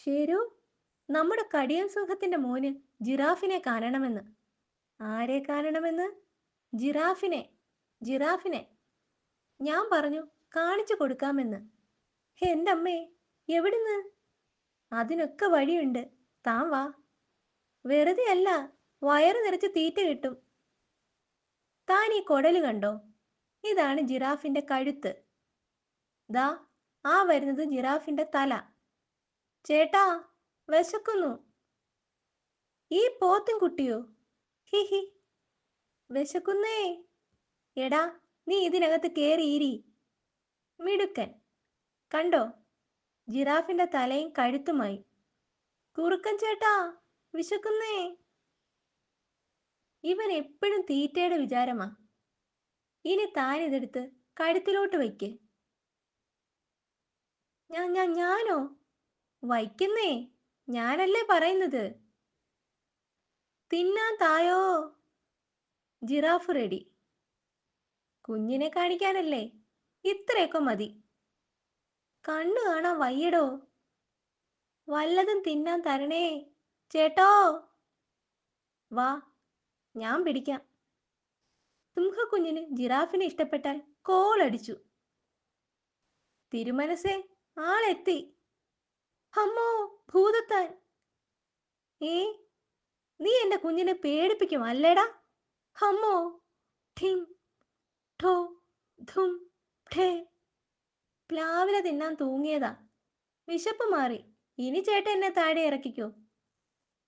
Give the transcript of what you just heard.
ശരു, നമ്മുടെ കടിയൻ സിംഹത്തിന്റെ മോന് ജിറാഫിനെ കാണണമെന്ന്. ആരെ കാണണമെന്ന്? ജിറാഫിനെ. ജിറാഫിനെ. ഞാൻ പറഞ്ഞു കാണിച്ചു കൊടുക്കാമെന്ന്. എൻ്റെ അമ്മേ, എവിടുന്ന്? അതിനൊക്കെ വഴിയുണ്ട്, താൻ വാ. വെറുതെ അല്ല, വയറ് നിറച്ച് തീറ്റ കിട്ടും. താൻ ഈ കൊടല് കണ്ടോ? ഇതാണ് ജിറാഫിന്റെ കഴുത്ത്. ദാ ആ വരുന്നത് ജിറാഫിന്റെ തല. ചേട്ടാ, വിശക്കുന്നു. ഈ പോത്തും കുട്ടിയോ? ഹി ഹി. വിശക്കുന്നേ. എടാ, നീ ഇതിനകത്ത് കേറിയിരി. മിടുക്കൻ. കണ്ടോ, ജിറാഫിന്റെ തലയും കഴുത്തുമായി. കുറുക്കൻ ചേട്ടാ, വിശക്കുന്നേ. ഇവൻ എപ്പോഴും തീറ്റയുടെ വിചാരമാ. ഇനി താൻ ഇതെടുത്ത് കഴുത്തിലോട്ട് വയ്ക്ക്. ഞാനോ? വയ്ക്കുന്നേ, ഞാനല്ലേ പറയുന്നത്. തിന്നാൻ തായോ. Giraffe ready. കുഞ്ഞിനെ കാണിക്കാനല്ലേ, ഇത്രയൊക്കെ മതി. കണ്ണു കാണാൻ വയ്യടോ. വല്ലതും തിന്നാൻ തരണേ ചേട്ടോ. വാ, ഞാൻ പിടിക്കാം. സിംഹക്കുഞ്ഞിന് ജിറാഫിനെ ഇഷ്ടപ്പെട്ടാൽ കോളടിച്ചു. തിരുമനസേ, ആളെത്തി. അമ്മോ, ഭൂതത്താൻ. ഏ, നീ എൻ്റെ കുഞ്ഞിനെ പേടിപ്പിക്കും അല്ലേടാ? അമ്മോ. ഠിം ഠോ ധും ഠേ. പ്ലാവില തിന്നാൻ തൂങ്ങിയതാ. വിശപ്പ് മാറി. ഇനി ചേട്ടൻ എന്നെ താഴെ ഇറക്കിക്കോ.